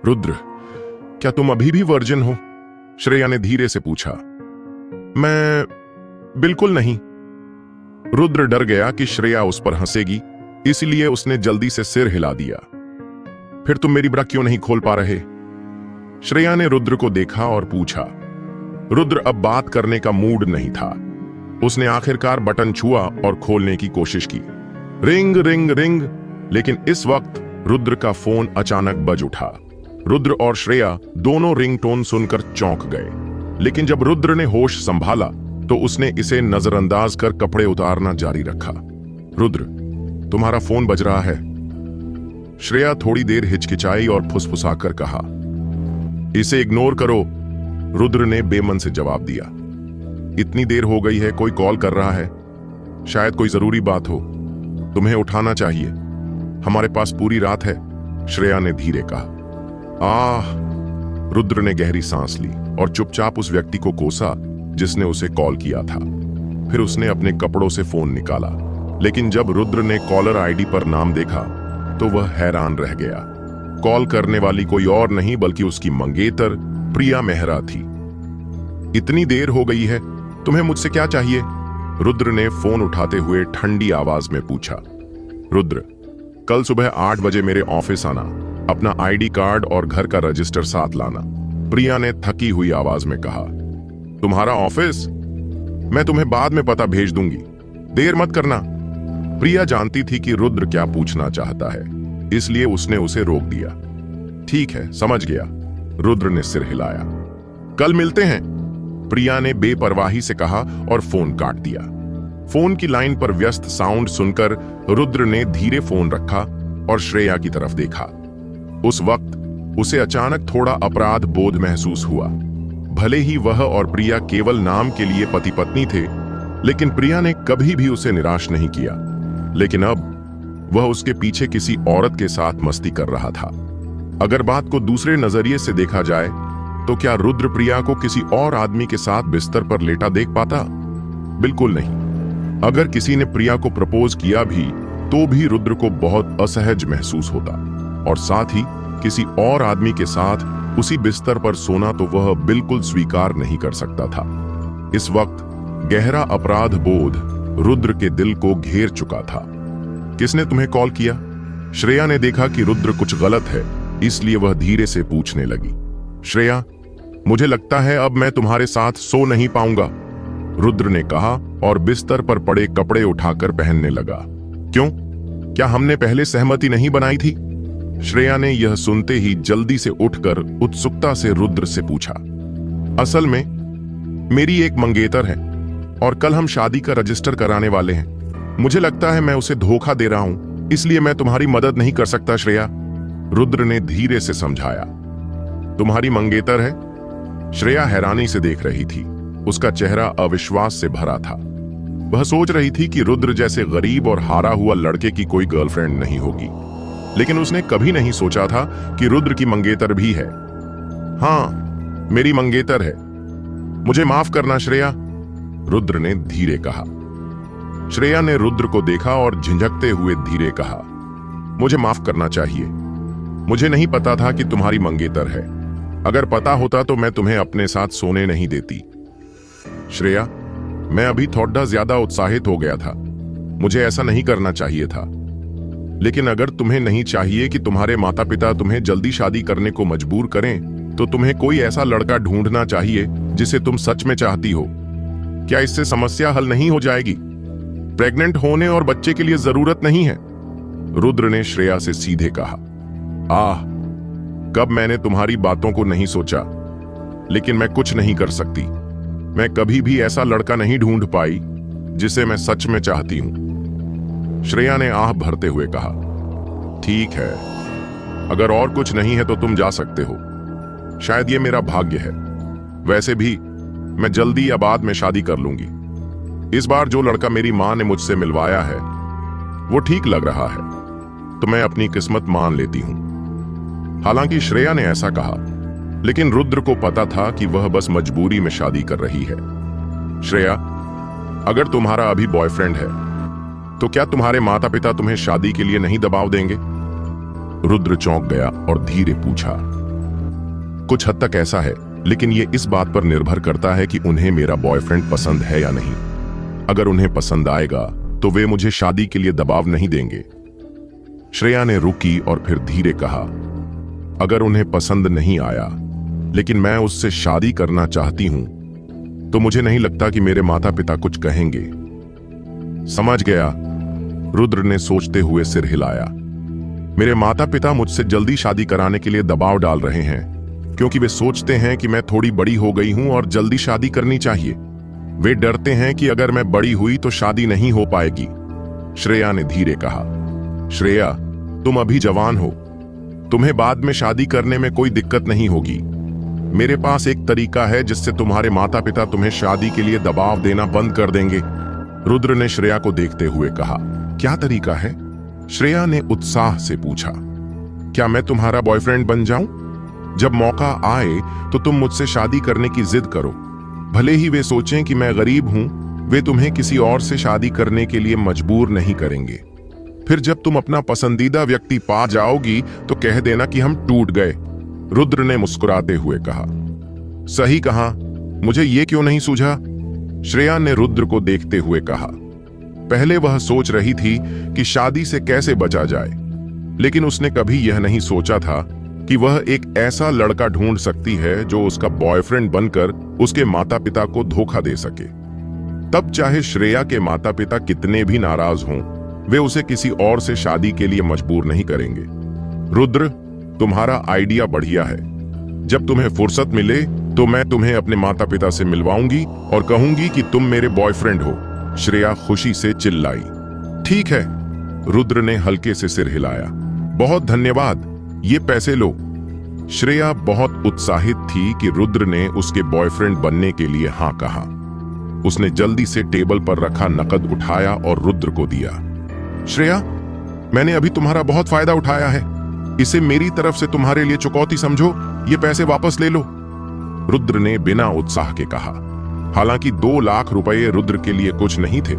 रुद्र, क्या तुम अभी भी वर्जिन हो? श्रेया ने धीरे से पूछा। मैं बिल्कुल नहीं। रुद्र डर गया कि श्रेया उस पर हंसेगी, इसलिए उसने जल्दी से सिर हिला दिया। फिर तुम मेरी ब्रा क्यों नहीं खोल पा रहे? श्रेया ने रुद्र को देखा और पूछा। रुद्र अब बात करने का मूड नहीं था। उसने आखिरकार बटन छुआ और खोलने की कोशिश की। Ring ring ring. लेकिन इस वक्त रुद्र का फोन अचानक बज उठा। रुद्र और श्रेया दोनों रिंगटोन सुनकर चौंक गए, लेकिन जब रुद्र ने होश संभाला तो उसने इसे नजरअंदाज कर कपड़े उतारना जारी रखा। रुद्र, तुम्हारा फोन बज रहा है। श्रेया थोड़ी देर हिचकिचाई और फुसफुसाकर कहा। इसे इग्नोर करो, रुद्र ने बेमन से जवाब दिया। इतनी देर हो गई है, कोई कॉल कर रहा है, शायद कोई जरूरी बात हो, तुम्हें उठाना चाहिए, हमारे पास पूरी रात है, श्रेया ने धीरे कहा। आह, रुद्र ने गहरी सांस ली और चुपचाप उस व्यक्ति को कोसा जिसने उसे कॉल किया था। फिर उसने अपने कपड़ों से फोन निकाला, लेकिन जब रुद्र ने कॉलर आईडी पर नाम देखा तो वह हैरान रह गया। कॉल करने वाली कोई और नहीं बल्कि उसकी मंगेतर प्रिया मेहरा थी। इतनी देर हो गई है, तुम्हें मुझसे क्या चाहिए? रुद्र ने फोन उठाते हुए ठंडी आवाज में पूछा। रुद्र, कल सुबह 8 बजे मेरे ऑफिस आना, अपना आईडी कार्ड और घर का रजिस्टर साथ लाना, प्रिया ने थकी हुई आवाज में कहा। तुम्हारा ऑफिस? मैं तुम्हें बाद में पता भेज दूंगी, देर मत करना। प्रिया जानती थी कि रुद्र क्या पूछना चाहता है, इसलिए उसने उसे रोक दिया। ठीक है, समझ गया, रुद्र ने सिर हिलाया। कल मिलते हैं, प्रिया ने बेपरवाही से कहा और फोन काट दिया। फोन की लाइन पर व्यस्त साउंड सुनकर रुद्र ने धीरे फोन रखा और श्रेया की तरफ देखा। उस वक्त उसे अचानक थोड़ा अपराध बोध महसूस हुआ। भले ही वह और प्रिया केवल नाम के लिए पति पत्नी थे, लेकिन प्रिया ने कभी भी उसे निराश नहीं किया। लेकिन अब वह उसके पीछे किसी औरत के साथ मस्ती कर रहा था। अगर बात को दूसरे नजरिए से देखा जाए तो क्या रुद्र प्रिया को किसी और आदमी के साथ बिस्तर पर लेटा देख पाता? बिल्कुल नहीं। अगर किसी ने प्रिया को प्रपोज किया भी तो भी रुद्र को बहुत असहज महसूस होता, और साथ ही किसी और आदमी के साथ उसी बिस्तर पर सोना तो वह बिल्कुल स्वीकार नहीं कर सकता था। इस वक्त गहरा अपराध बोध रुद्र के दिल को घेर चुका था। किसने तुम्हें कॉल किया? श्रेया ने देखा कि रुद्र कुछ गलत है, इसलिए वह धीरे से पूछने लगी। श्रेया, मुझे लगता है अब मैं तुम्हारे साथ सो नहीं पाऊंगा, रुद्र ने कहा और बिस्तर पर पड़े कपड़े उठाकर पहनने लगा। क्यों? क्या हमने पहले सहमति नहीं बनाई थी? श्रेया ने यह सुनते ही जल्दी से उठकर उत्सुकता से रुद्र से पूछा। असल में मेरी एक मंगेतर है और कल हम शादी का रजिस्टर कराने वाले हैं। मुझे लगता है मैं उसे धोखा दे रहा हूं, इसलिए मैं तुम्हारी मदद नहीं कर सकता श्रेया, रुद्र ने धीरे से समझाया। तुम्हारी मंगेतर है? श्रेया हैरानी से देख रही थी। उसका चेहरा अविश्वास से भरा था। वह सोच रही थी कि रुद्र जैसे गरीब और हारा हुआ लड़के की कोई गर्लफ्रेंड नहीं होगी, लेकिन उसने कभी नहीं सोचा था कि रुद्र की मंगेतर भी है। हाँ, मेरी मंगेतर है, मुझे माफ करना श्रेया, रुद्र ने धीरे कहा। श्रेया ने रुद्र को देखा और झिझकते हुए धीरे कहा, मुझे माफ करना चाहिए, मुझे नहीं पता था कि तुम्हारी मंगेतर है। अगर पता होता तो मैं तुम्हें अपने साथ सोने नहीं देती। श्रेया, मैं अभी थोड़ा ज्यादा उत्साहित हो गया था, मुझे ऐसा नहीं करना चाहिए था। लेकिन अगर तुम्हें नहीं चाहिए कि तुम्हारे माता पिता तुम्हें जल्दी शादी करने को मजबूर करें, तो तुम्हें कोई ऐसा लड़का ढूंढना चाहिए जिसे तुम सच में चाहती हो। क्या इससे समस्या हल नहीं हो जाएगी? प्रेग्नेंट होने और बच्चे के लिए जरूरत नहीं है, रुद्र ने श्रेया से सीधे कहा। आह, कब मैंने तुम्हारी बातों को नहीं सोचा, लेकिन मैं कुछ नहीं कर सकती। मैं कभी भी ऐसा लड़का नहीं ढूंढ पाई जिसे मैं सच में चाहती हूं, श्रेया ने आह भरते हुए कहा। ठीक है, अगर और कुछ नहीं है तो तुम जा सकते हो, शायद ये मेरा भाग्य है। वैसे भी मैं जल्दी या बाद में शादी कर लूंगी। इस बार जो लड़का मेरी मां ने मुझसे मिलवाया है वो ठीक लग रहा है, तो मैं अपनी किस्मत मान लेती हूं। हालांकि श्रेया ने ऐसा कहा, लेकिन रुद्र को पता था कि वह बस मजबूरी में शादी कर रही है। श्रेया, अगर तुम्हारा अभी बॉयफ्रेंड है तो क्या तुम्हारे माता पिता तुम्हें शादी के लिए नहीं दबाव देंगे? रुद्र चौंक गया और धीरे पूछा। कुछ हद तक ऐसा है, लेकिन ये इस बात पर निर्भर करता है कि उन्हें मेरा बॉयफ्रेंड पसंद है या नहीं। अगर उन्हें पसंद आएगा तो वे मुझे शादी के लिए दबाव नहीं देंगे। श्रेया ने रुकी और फिर धीरे कहा, अगर उन्हें पसंद नहीं आया लेकिन मैं उससे शादी करना चाहती हूं तो मुझे नहीं लगता कि मेरे माता पिता कुछ कहेंगे। समझ गया, रुद्र ने सोचते हुए सिर हिलाया। मेरे माता पिता मुझसे जल्दी शादी कराने के लिए दबाव डाल रहे हैं क्योंकि वे सोचते हैं कि मैं थोड़ी बड़ी हो गई हूं और जल्दी शादी करनी चाहिए। वे डरते हैं कि अगर मैं बड़ी हुई तो शादी नहीं हो पाएगी। श्रेया ने धीरे कहा, श्रेया, तुम अभी जवान हो, तुम्हें बाद में शादी करने में कोई दिक्कत नहीं होगी। मेरे पास एक तरीका है जिससे तुम्हारे माता पिता तुम्हें शादी के लिए दबाव देना बंद कर देंगे। रुद्र ने श्रेया को देखते हुए कहा, क्या तरीका है? श्रेया ने उत्साह से पूछा, क्या मैं तुम्हारा बॉयफ्रेंड बन जाऊं? जब मौका आए तो तुम मुझसे शादी करने की जिद करो। भले ही वे सोचें कि मैं गरीब हूं, वे तुम्हें किसी और से शादी करने के लिए मजबूर नहीं करेंगे। फिर जब तुम अपना पसंदीदा व्यक्ति पा जाओगी तो कह देना कि हम टूट गए। रुद्र ने मुस्कुराते हुए कहा, सही कहा, मुझे ये क्यों नहीं सूझा? श्रेया ने रुद्र को देखते हुए कहा। पहले वह सोच रही थी कि शादी से कैसे बचा जाए, लेकिन उसने कभी यह नहीं सोचा था कि वह एक ऐसा लड़का ढूंढ सकती है जो उसका बॉयफ्रेंड बनकर उसके माता पिता को धोखा दे सके। तब चाहे श्रेया के माता पिता कितने भी नाराज हों, वे उसे किसी और से शादी के लिए मजबूर नहीं करेंगे। रुद्र, तुम्हारा आइडिया बढ़िया है। जब तुम्हें फुर्सत मिले तो मैं तुम्हें अपने माता पिता से मिलवाऊंगी और कहूंगी कि तुम मेरे बॉयफ्रेंड हो। श्रेया खुशी से चिल्लाई। ठीक है, रुद्र ने हल्के से सिर हिलाया। बहुत धन्यवाद, ये पैसे लो। श्रेया बहुत उत्साहित थी कि रुद्र ने उसके बॉयफ्रेंड बनने के लिए हाँ कहा। उसने जल्दी से टेबल पर रखा नकद उठाया और रुद्र को दिया। श्रेया, मैंने अभी तुम्हारा बहुत फायदा उठाया है, इसे मेरी तरफ से तुम्हारे लिए चुकौती समझो। ये पैसे वापस ले लो, रुद्र ने बिना उत्साह के कहा। हालांकि 2 लाख रुपए रुद्र के लिए कुछ नहीं थे,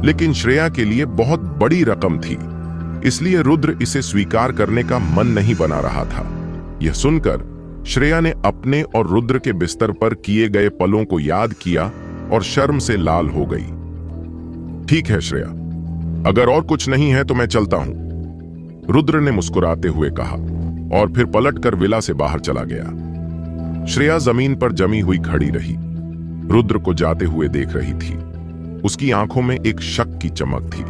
लेकिन श्रेया के लिए बहुत बड़ी रकम थी, इसलिए रुद्र इसे स्वीकार करने का मन नहीं बना रहा था। यह सुनकर श्रेया ने अपने और रुद्र के बिस्तर पर किए गए पलों को याद किया और शर्म से लाल हो गई। ठीक है श्रेया, अगर और कुछ नहीं है तो मैं चलता हूं, रुद्र ने मुस्कुराते हुए कहा और फिर पलटकर विला से बाहर चला गया। श्रेया जमीन पर जमी हुई खड़ी रही, रुद्र को जाते हुए देख रही थी। उसकी आंखों में एक शक की चमक थी।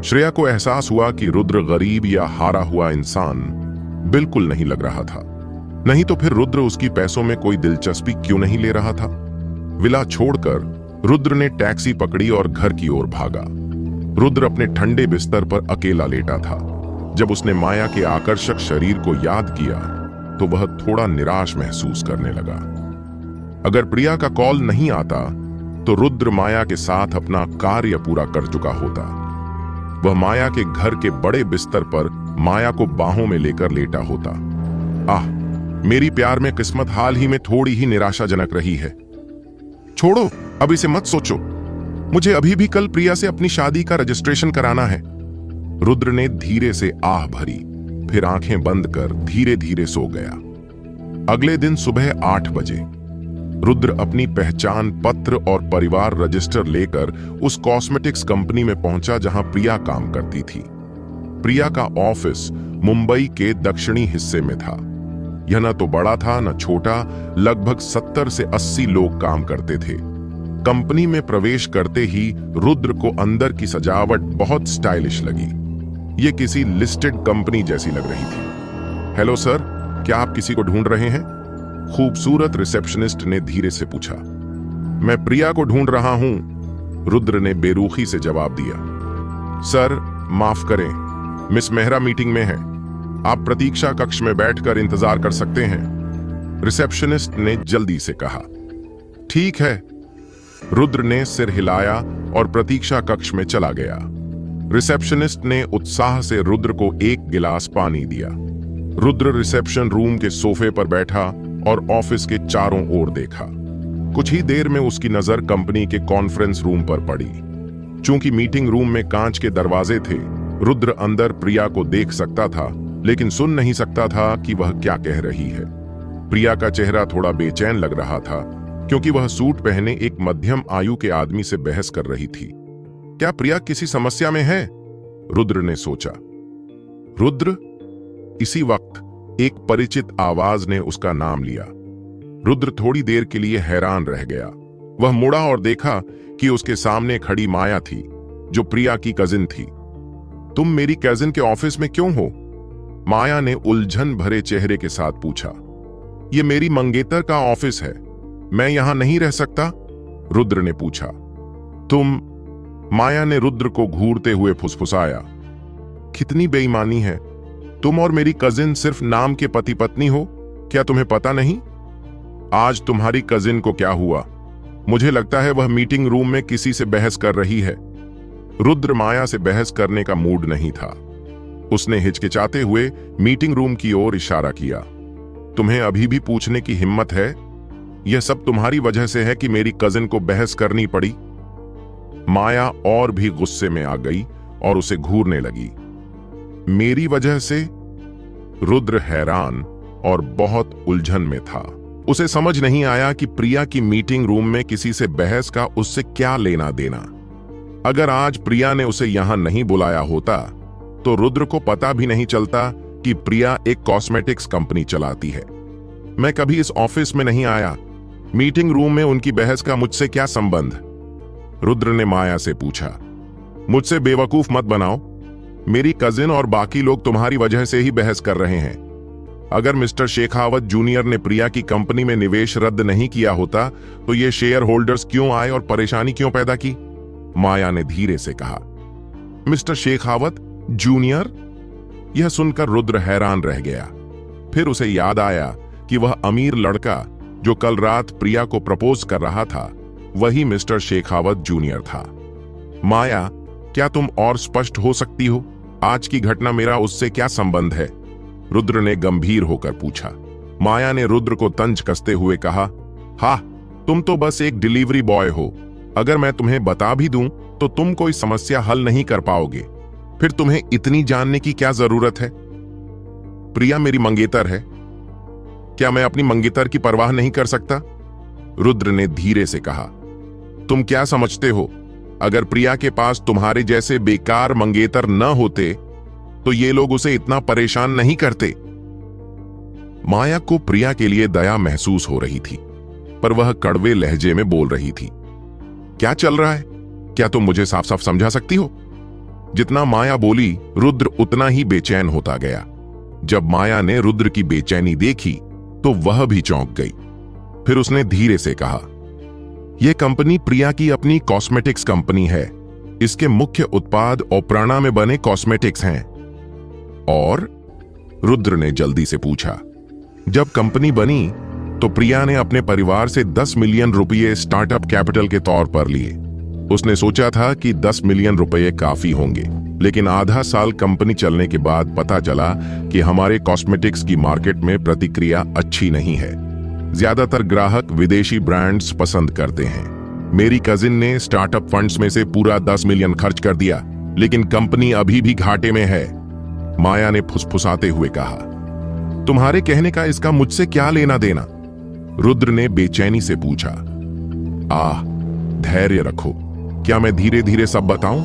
श्रेया को एहसास हुआ कि रुद्र गरीब या हारा हुआ इंसान बिल्कुल नहीं लग रहा था। नहीं तो फिर रुद्र उसकी पैसों में कोई दिलचस्पी क्यों नहीं ले रहा था? विला छोड़कर रुद्र ने टैक्सी पकड़ी और घर की ओर भागा। रुद्र अपने ठंडे बिस्तर पर अकेला लेटा था। जब उसने माया के आकर्षक शरीर को याद किया तो वह थोड़ा निराश महसूस करने लगा। अगर प्रिया का कॉल नहीं आता तो रुद्र माया के साथ अपना कार्य पूरा कर चुका होता। वह माया के घर के बड़े बिस्तर पर माया को बाहों में लेकर लेटा होता। आह, मेरी प्यार में किस्मत हाल ही में थोड़ी ही निराशाजनक रही है। छोड़ो, अब इसे मत सोचो, मुझे अभी भी कल प्रिया से अपनी शादी का रजिस्ट्रेशन कराना है। रुद्र ने धीरे से आह भरी, फिर आंखें बंद कर धीरे धीरे सो गया। अगले दिन सुबह 8 बजे रुद्र अपनी पहचान पत्र और परिवार रजिस्टर लेकर उस कॉस्मेटिक्स कंपनी में पहुंचा जहां प्रिया काम करती थी। प्रिया का ऑफिस मुंबई के दक्षिणी हिस्से में था। यह न तो बड़ा था न छोटा, लगभग 70 से 80 लोग काम करते थे। कंपनी में प्रवेश करते ही रुद्र को अंदर की सजावट बहुत स्टाइलिश लगी। ये किसी लिस्टेड कंपनी जैसी लग रही थी। हेलो सर, क्या आप किसी को ढूंढ रहे हैं? खूबसूरत रिसेप्शनिस्ट ने धीरे से पूछा। मैं प्रिया को ढूंढ रहा हूं, रुद्र ने बेरुखी से जवाब दिया। सर माफ करें, मिस मेहरा मीटिंग में है, आप प्रतीक्षा कक्ष में बैठकर इंतजार कर सकते हैं, रिसेप्शनिस्ट ने जल्दी से कहा। ठीक है, रुद्र ने सिर हिलाया और प्रतीक्षा कक्ष में चला गया। रिसेप्शनिस्ट ने उत्साह से रुद्र को 1 गिलास पानी दिया। रुद्र रिसेप्शन रूम के सोफे पर बैठा और ऑफिस के चारों ओर देखा। कुछ ही देर में उसकी नजर कंपनी के कॉन्फ्रेंस रूम पर पड़ी। चूंकि मीटिंग रूम में कांच के दरवाजे थे, रुद्र अंदर प्रिया को देख सकता था, लेकिन सुन नहीं सकता था कि वह क्या कह रही है। प्रिया का चेहरा थोड़ा बेचैन लग रहा था क्योंकि वह सूट पहने एक मध्यम आयु के आदमी से बहस कर रही थी। क्या प्रिया किसी समस्या में है? रुद्र ने सोचा। रुद्र? इसी वक्त एक परिचित आवाज ने उसका नाम लिया। रुद्र थोड़ी देर के लिए हैरान रह गया। वह मुड़ा और देखा कि उसके सामने खड़ी माया थी, जो प्रिया की कजिन थी। तुम मेरी कजिन के ऑफिस में क्यों हो? माया ने उलझन भरे चेहरे के साथ पूछा। यह मेरी मंगेतर का ऑफिस है, मैं यहां नहीं रह सकता? रुद्र ने पूछा। तुम? माया ने रुद्र को घूरते हुए फुसफुसाया। कितनी बेईमानी है। तुम और मेरी कजिन सिर्फ नाम के पति पत्नी हो, क्या तुम्हें पता नहीं? आज तुम्हारी कजिन को क्या हुआ? मुझे लगता है वह मीटिंग रूम में किसी से बहस कर रही है। रुद्र माया से बहस करने का मूड नहीं था। उसने हिचकिचाते हुए मीटिंग रूम की ओर इशारा किया। तुम्हें अभी भी पूछने की हिम्मत है? यह सब तुम्हारी वजह से है कि मेरी कजिन को बहस करनी पड़ी? माया और भी गुस्से में आ गई और उसे घूरने लगी। मेरी वजह से? रुद्र हैरान और बहुत उलझन में था। उसे समझ नहीं आया कि प्रिया की मीटिंग रूम में किसी से बहस का उससे क्या लेना देना। अगर आज प्रिया ने उसे यहां नहीं बुलाया होता तो रुद्र को पता भी नहीं चलता कि प्रिया एक कॉस्मेटिक्स कंपनी चलाती है। मैं कभी इस ऑफिस में नहीं आया। मीटिंग रूम में उनकी बहस का मुझसे क्या संबंध? रुद्र ने माया से पूछा। मुझसे बेवकूफ मत बनाओ। मेरी कजिन और बाकी लोग तुम्हारी वजह से ही बहस कर रहे हैं। अगर मिस्टर शेखावत जूनियर ने प्रिया की कंपनी में निवेश रद्द नहीं किया होता तो ये शेयर होल्डर्स क्यों आए और परेशानी क्यों पैदा की? माया ने धीरे से कहा। Mister Shekhawat junior? यह सुनकर रुद्र हैरान रह गया। फिर उसे याद आया कि वह अमीर लड़का जो कल रात प्रिया को प्रपोज कर रहा था, वही मिस्टर शेखावत जूनियर था। माया, क्या तुम और स्पष्ट हो सकती हो? आज की घटना मेरा उससे क्या संबंध है? रुद्र ने गंभीर होकर पूछा। माया ने रुद्र को तंज कसते हुए कहा, हाँ, तुम तो बस एक डिलीवरी बॉय हो। अगर मैं तुम्हें बता भी दूं तो तुम कोई समस्या हल नहीं कर पाओगे। फिर तुम्हें इतनी जानने की क्या जरूरत है? प्रिया मेरी मंगेतर है। क्या मैं अपनी मंगेतर की परवाह नहीं कर सकता? रुद्र ने धीरे से कहा। तुम क्या समझते हो, अगर प्रिया के पास तुम्हारे जैसे बेकार मंगेतर न होते तो ये लोग उसे इतना परेशान नहीं करते। माया को प्रिया के लिए दया महसूस हो रही थी, पर वह कड़वे लहजे में बोल रही थी। क्या चल रहा है? क्या तुम मुझे साफ साफ समझा सकती हो? जितना माया बोली, रुद्र उतना ही बेचैन होता गया। जब माया ने रुद्र की बेचैनी देखी तो वह भी चौंक गई। फिर उसने धीरे से कहा, यह कंपनी प्रिया की अपनी कॉस्मेटिक्स कंपनी है। इसके मुख्य उत्पाद ओप्राना में बने कॉस्मेटिक्स हैं। और? रुद्र ने जल्दी से पूछा। जब कंपनी बनी तो प्रिया ने अपने परिवार से 10 मिलियन रुपये स्टार्टअप कैपिटल के तौर पर लिए। उसने सोचा था कि 10 मिलियन रुपये काफी होंगे, लेकिन आधा साल कंपनी चलने के बाद पता चला कि हमारे कॉस्मेटिक्स की मार्केट में प्रतिक्रिया अच्छी नहीं है। ज्यादातर ग्राहक विदेशी ब्रांड्स पसंद करते हैं। मेरी कजिन ने स्टार्टअप फंड्स में से पूरा 10 मिलियन खर्च कर दिया, लेकिन कंपनी अभी भी घाटे में है। माया ने फुसफुसाते हुए कहा। तुम्हारे कहने का इसका मुझसे क्या लेना देना? रुद्र ने बेचैनी से पूछा। धैर्य रखो। क्या मैं धीरे धीरे सब बताऊं?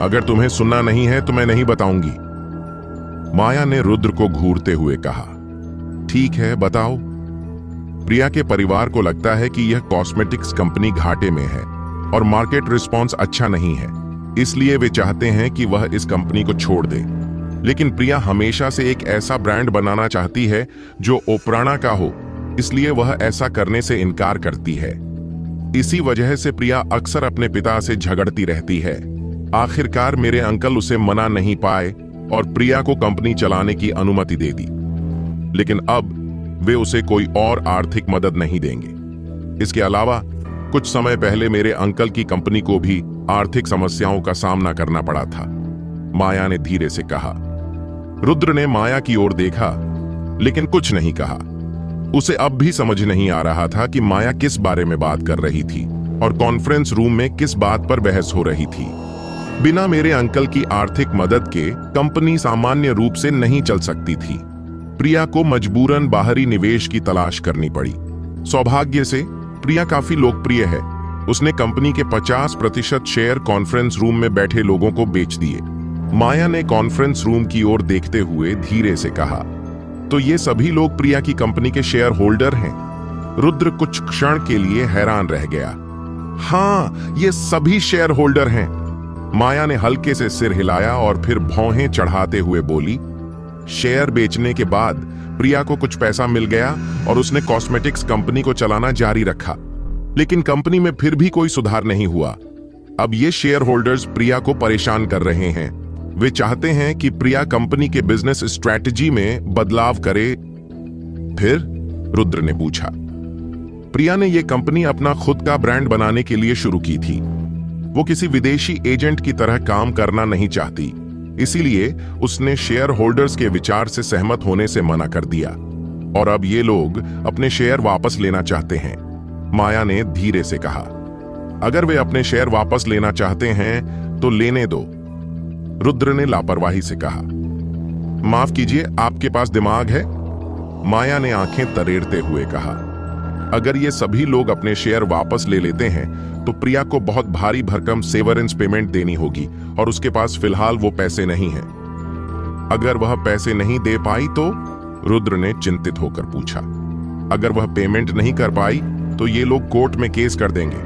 अगर तुम्हें सुनना नहीं है तो मैं नहीं बताऊंगी। माया ने रुद्र को घूरते हुए कहा। ठीक है, बताओ। प्रिया के परिवार को लगता है कि यह कॉस्मेटिक्स कंपनी घाटे में है और मार्केट रिस्पॉन्स अच्छा नहीं है, इसलिए वे चाहते हैं कि वह इस कंपनी को छोड़ दे। लेकिन प्रिया हमेशा से एक ऐसा ब्रांड बनाना चाहती है जो ओप्राना का हो, इसलिए वह ऐसा करने से इनकार करती है। इसी वजह से प्रिया अक्सर अपने पिता से झगड़ती रहती है। आखिरकार मेरे अंकल उसे मना नहीं पाए और प्रिया को कंपनी चलाने की अनुमति दे दी, लेकिन अब वे उसे कोई और आर्थिक मदद नहीं देंगे। इसके अलावा कुछ समय पहले मेरे अंकल की कंपनी को भी आर्थिक समस्याओं का सामना करना पड़ा था। माया ने धीरे से कहा। रुद्र ने माया की ओर देखा, लेकिन कुछ नहीं कहा। उसे अब भी समझ नहीं आ रहा था कि माया किस बारे में बात कर रही थी और कॉन्फ्रेंस रूम में किस बात पर बहस हो रही थी। बिना मेरे अंकल की आर्थिक मदद के कंपनी सामान्य रूप से नहीं चल सकती थी। प्रिया को मजबूरन बाहरी निवेश की तलाश करनी पड़ी। सौभाग्य से प्रिया काफी लोकप्रिय है। उसने कंपनी के 50% शेयर कॉन्फ्रेंस रूम में बैठे लोगों को बेच दिए। माया ने कॉन्फ्रेंस रूम की ओर देखते हुए धीरे से कहा, तो ये सभी लोग प्रिया की कंपनी के शेयर होल्डर हैं? रुद्र कुछ क्षण के लिए हैरान रह गया। हाँ, ये सभी शेयर होल्डर हैं। माया ने हल्के से सिर हिलाया और फिर भौहें चढ़ाते हुए बोली, शेयर बेचने के बाद प्रिया को कुछ पैसा मिल गया और उसने कॉस्मेटिक्स कंपनी को चलाना जारी रखा, लेकिन कंपनी में फिर भी कोई सुधार नहीं हुआ। अब ये शेयर होल्डर्स प्रिया को परेशान कर रहे हैं। वे चाहते हैं कि प्रिया कंपनी के बिजनेस स्ट्रैटेजी में बदलाव करे। फिर रुद्र ने पूछा। प्रिया ने यह कंपनी अपना खुद का ब्रांड बनाने के लिए शुरू की थी। वो किसी विदेशी एजेंट की तरह काम करना नहीं चाहती, इसीलिए उसने शेयर होल्डर्स के विचार से सहमत होने से मना कर दिया और अब ये लोग अपने शेयर वापस लेना चाहते हैं। माया ने धीरे से कहा, अगर वे अपने शेयर वापस लेना चाहते हैं तो लेने दो। रुद्र ने लापरवाही से कहा, माफ कीजिए, आपके पास दिमाग है? माया ने आंखें तरेरते हुए कहा, अगर ये सभी लोग अपने शेयर वापस ले लेते हैं तो प्रिया को बहुत भारी भरकम सेवरेंस पेमेंट देनी होगी और उसके पास फिलहाल वो पैसे नहीं हैं। अगर वह पैसे नहीं दे पाई तो? रुद्र ने चिंतित होकर पूछा। अगर वह पेमेंट नहीं कर पाई तो ये लोग कोर्ट में केस कर देंगे।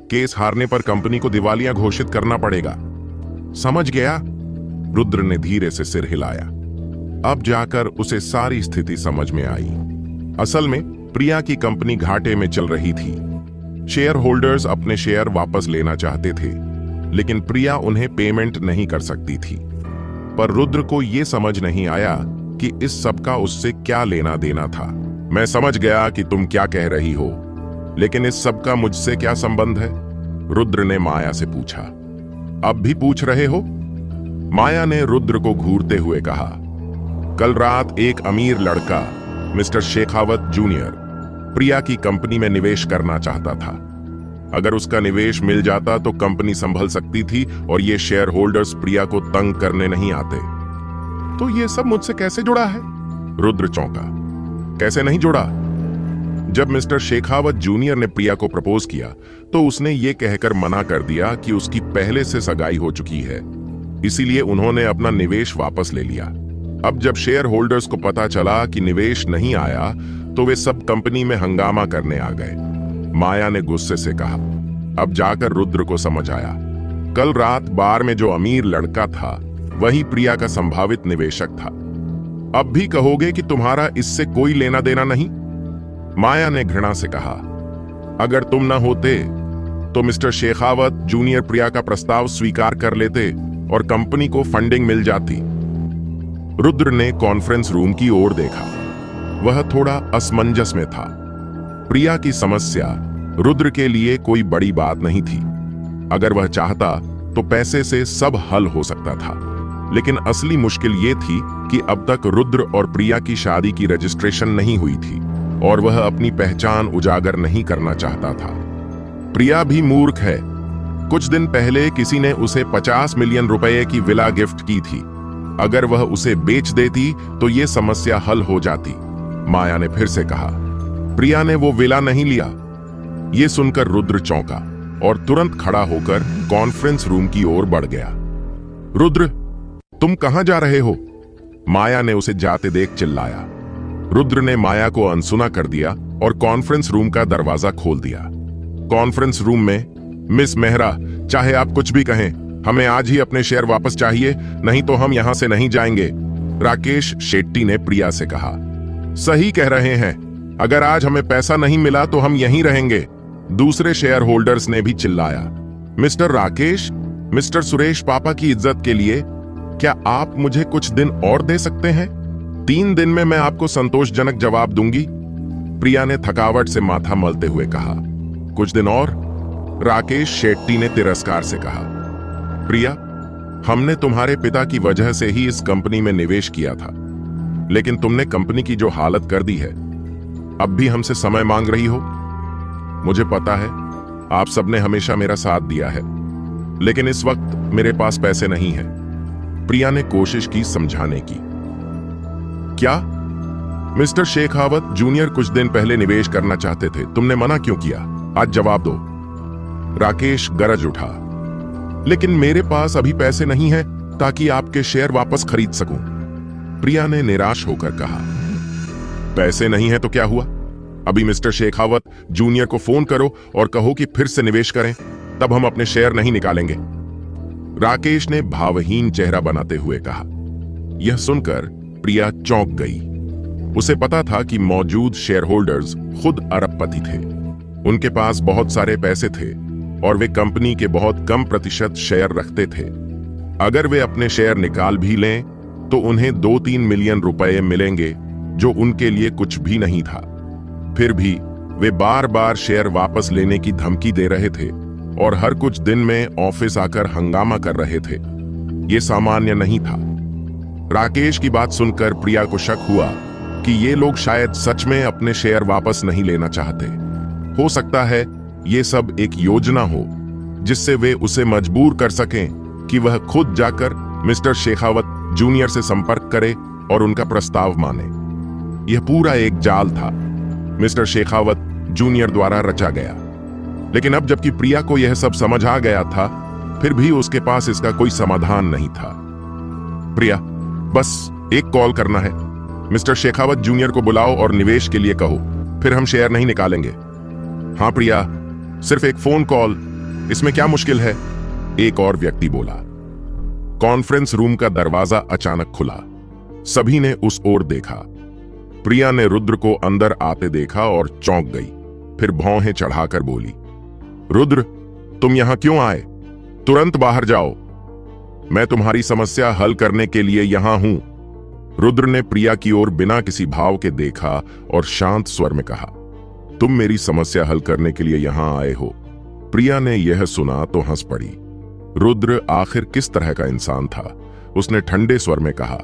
केस हारने पर कंपनी को दिवालिया घोषित करना पड़ेगा। समझ गया? रुद्र ने धीरे से सिर हिलाया। अब जाकर उसे सारी स्थिति समझ में आई। असल में प्रिया की कंपनी घाटे में चल रही थी। शेयर होल्डर्स अपने शेयर वापस लेना चाहते थे, लेकिन प्रिया उन्हें पेमेंट नहीं कर सकती थी। पर रुद्र को यह समझ नहीं आया कि इस सब का उससे क्या लेना देना था। मैं समझ गया कि तुम क्या कह रही हो, लेकिन इस सब का मुझसे क्या संबंध है? रुद्र ने माया से पूछा। अब भी पूछ रहे हो? माया ने रुद्र को घूरते हुए कहा, कल रात एक अमीर लड़का मिस्टर शेखावत जूनियर प्रिया की कंपनी में निवेश करना चाहता था। अगर उसका निवेश मिल जाता तो कंपनी संभल सकती थी और ये शेयर होल्डर्स प्रिया को तंग करने नहीं आते। तो ये सब मुझसे कैसे जुड़ा है? रुद्र चौंका। कैसे नहीं जुड़ा? जब मिस्टर शेखावत जूनियर ने प्रिया को प्रपोज किया तो उसने ये कहकर मना कर दिया कि उसकी पहले से सगाई हो चुकी है, इसीलिए उन्होंने अपना निवेश वापस ले लिया। अब जब शेयर होल्डर्स को पता चला कि निवेश नहीं आया तो वे सब कंपनी में हंगामा करने आ गए। माया ने गुस्से से कहा। अब जाकर रुद्र को समझ आया, कल रात बार में जो अमीर लड़का था वही प्रिया का संभावित निवेशक था। अब भी कहोगे कि तुम्हारा इससे कोई लेना देना नहीं? माया ने घृणा से कहा, अगर तुम न होते तो मिस्टर शेखावत जूनियर प्रिया का प्रस्ताव स्वीकार कर लेते और कंपनी को फंडिंग मिल जाती। रुद्र ने कॉन्फ्रेंस रूम की ओर देखा। वह थोड़ा असमंजस में था। प्रिया की समस्या रुद्र के लिए कोई बड़ी बात नहीं थी। अगर वह चाहता तो पैसे से सब हल हो सकता था, लेकिन असली मुश्किल ये थी कि अब तक रुद्र और प्रिया की शादी की रजिस्ट्रेशन नहीं हुई थी और वह अपनी पहचान उजागर नहीं करना चाहता था। प्रिया भी मूर्ख है। कुछ दिन पहले किसी ने उसे 50 मिलियन रुपए की विला गिफ्ट की थी। अगर वह उसे बेच देती तो यह समस्या हल हो जाती। माया ने फिर से कहा, प्रिया ने वो विला नहीं लिया। यह सुनकर रुद्र चौंका और तुरंत खड़ा होकर कॉन्फ्रेंस रूम की ओर बढ़ गया। रुद्र, तुम कहां जा रहे हो? माया ने उसे जाते देख चिल्लाया। रुद्र ने माया को अनसुना कर दिया और कॉन्फ्रेंस रूम का दरवाजा खोल दिया। कॉन्फ्रेंस रूम में, मिस मेहरा, चाहे आप कुछ भी कहें, हमें आज ही अपने शेयर वापस चाहिए, नहीं तो हम यहां से नहीं जाएंगे, राकेश शेट्टी ने प्रिया से कहा। सही कह रहे हैं, अगर आज हमें पैसा नहीं मिला तो हम यहीं रहेंगे, दूसरे शेयर होल्डर्स ने भी चिल्लाया। मिस्टर राकेश, मिस्टर सुरेश पापा की इज्जत के लिए क्या आप मुझे कुछ दिन और दे सकते हैं? 3 दिन में मैं आपको संतोषजनक जवाब दूंगी, प्रिया ने थकावट से माथा मलते हुए कहा। कुछ दिन और? राकेश शेट्टी ने तिरस्कार से कहा। प्रिया, हमने तुम्हारे पिता की वजह से ही इस कंपनी में निवेश किया था, लेकिन तुमने कंपनी की जो हालत कर दी है, अब भी हमसे समय मांग रही हो। मुझे पता है आप सबने हमेशा मेरा साथ दिया है, लेकिन इस वक्त मेरे पास पैसे नहीं हैं। प्रिया ने कोशिश की समझाने की। क्या? मिस्टर शेखावत जूनियर कुछ दिन पहले निवेश करना चाहते थे, तुमने मना क्यों किया? आज जवाब दो। राकेश गरज उठा। लेकिन मेरे पास अभी पैसे नहीं हैं ताकि आपके शेयर वापस खरीद सकूं। प्रिया ने निराश होकर कहा। पैसे नहीं है तो क्या हुआ? अभी मिस्टर शेखावत जूनियर को फोन करो और कहो कि फिर से निवेश करें, तब हम अपने शेयर नहीं निकालेंगे। राकेश ने भावहीन चेहरा बनाते हुए कहा। यह सुनकर प्रिया चौंक गई। उसे पता था कि मौजूद शेयर होल्डर्स खुद अरबपति थे। उनके पास बहुत सारे पैसे थे और वे कंपनी के बहुत कम प्रतिशत शेयर रखते थे। अगर वे अपने शेयर निकाल भी लें तो उन्हें 2-3 मिलियन रुपए मिलेंगे, जो उनके लिए कुछ भी नहीं था। फिर भी वे बार बार शेयर वापस लेने की धमकी दे रहे थे और हर कुछ दिन में ऑफिस आकर हंगामा कर रहे थे। यह सामान्य नहीं था। राकेश की बात सुनकर प्रिया को शक हुआ कि ये लोग शायद सच में अपने शेयर वापस नहीं लेना चाहते। हो सकता है ये सब एक योजना हो जिससे वे उसे मजबूर कर सकें कि वह खुद जाकर मिस्टर शेखावत जूनियर से संपर्क करे और उनका प्रस्ताव माने। यह पूरा एक जाल था, मिस्टर शेखावत जूनियर द्वारा रचा गया। लेकिन अब जबकि प्रिया को यह सब समझ आ गया था, फिर भी उसके पास इसका कोई समाधान नहीं था। प्रिया, बस एक कॉल करना है। मिस्टर शेखावत जूनियर को बुलाओ और निवेश के लिए कहो, फिर हम शेयर नहीं निकालेंगे। हाँ प्रिया, सिर्फ एक फोन कॉल, इसमें क्या मुश्किल है? एक और व्यक्ति बोला। कॉन्फ्रेंस रूम का दरवाजा अचानक खुला। सभी ने उस ओर देखा। प्रिया ने रुद्र को अंदर आते देखा और चौंक गई। फिर भौहें चढ़ाकर बोली, रुद्र, तुम यहां क्यों आए? तुरंत बाहर जाओ। मैं तुम्हारी समस्या हल करने के लिए यहां हूं। रुद्र ने प्रिया की ओर बिना किसी भाव के देखा और शांत स्वर में कहा, तुम मेरी समस्या हल करने के लिए यहां आए हो। प्रिया ने यह सुना तो हंस पड़ी। रुद्र आखिर किस तरह का इंसान था? उसने ठंडे स्वर में कहा,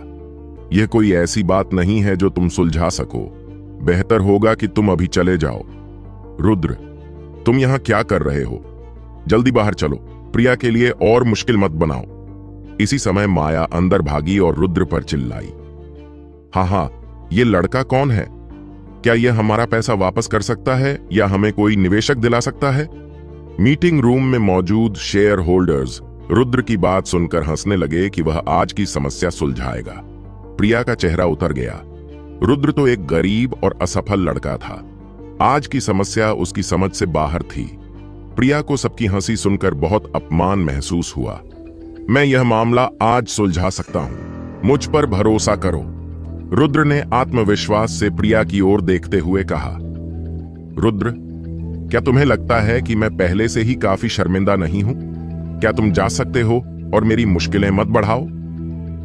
यह कोई ऐसी बात नहीं है जो तुम सुलझा सको। बेहतर होगा कि तुम अभी चले जाओ। रुद्र, तुम यहां क्या कर रहे हो? जल्दी बाहर चलो। प्रिया के लिए और मुश्किल मत बनाओ। इसी समय माया अंदर भागी और रुद्र पर चिल्लाई, हाँ, ये लड़का कौन है? क्या यह हमारा पैसा वापस कर सकता है या हमें कोई निवेशक दिला सकता है? मीटिंग रूम में मौजूद शेयर होल्डर्स रुद्र की बात सुनकर हंसने लगे कि वह आज की समस्या सुलझाएगा। प्रिया का चेहरा उतर गया। रुद्र तो एक गरीब और असफल लड़का था। आज की समस्या उसकी समझ से बाहर थी। प्रिया को सबकी हंसी सुनकर बहुत अपमान महसूस हुआ। मैं यह मामला आज सुलझा सकता हूं, मुझ पर भरोसा करो। रुद्र ने आत्मविश्वास से प्रिया की ओर देखते हुए कहा। रुद्र, क्या तुम्हें लगता है कि मैं पहले से ही काफी शर्मिंदा नहीं हूं? क्या तुम जा सकते हो और मेरी मुश्किलें मत बढ़ाओ?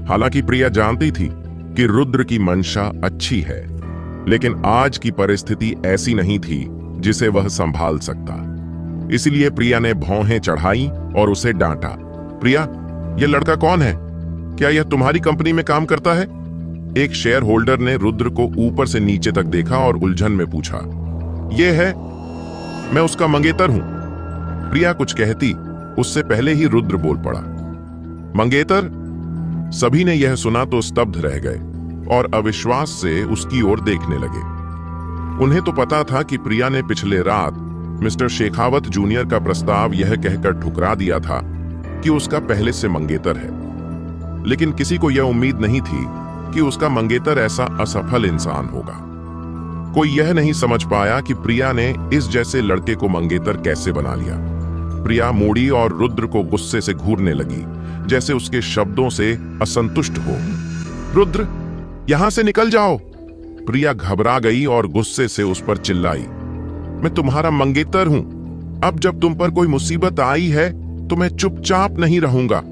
हालांकि प्रिया जानती थी कि रुद्र की मंशा अच्छी है, लेकिन आज की परिस्थिति ऐसी नहीं थी जिसे वह संभाल सकता। इसलिए प्रिया ने भौहें चढ़ाई और उसे डांटा। प्रिया, यह लड़का कौन है? क्या यह तुम्हारी कंपनी में काम करता है? एक शेयर होल्डर ने रुद्र को ऊपर से नीचे तक देखा और उलझन में पूछा, यह है, मैं उसका मंगेतर हूं। प्रिया कुछ कहती, उससे पहले ही रुद्र बोल पड़ा, मंगेतर? सभी ने यह सुना तो स्तब्ध रह गए और अविश्वास से उसकी ओर देखने लगे। उन्हें तो पता था कि प्रिया ने पिछले रात मिस्टर शेखावत जूनियर का प्रस्ताव यह कहकर ठुकरा दिया था कि उसका पहले से मंगेतर है, लेकिन किसी को यह उम्मीद नहीं थी कि उसका मंगेतर ऐसा असफल इंसान होगा। कोई यह नहीं समझ पाया कि प्रिया ने इस जैसे लड़के को मंगेतर कैसे बना लिया। प्रिया मुड़ी और रुद्र को गुस्से से घूरने लगी, जैसे उसके शब्दों से असंतुष्ट हो। रुद्र, यहां से निकल जाओ। प्रिया घबरा गई और गुस्से से उस पर चिल्लाई, मैं तुम्हारा मंगेतर हूं। अब जब तुम पर कोई मुसीबत आई है तो मैं चुपचाप नहीं रहूंगा।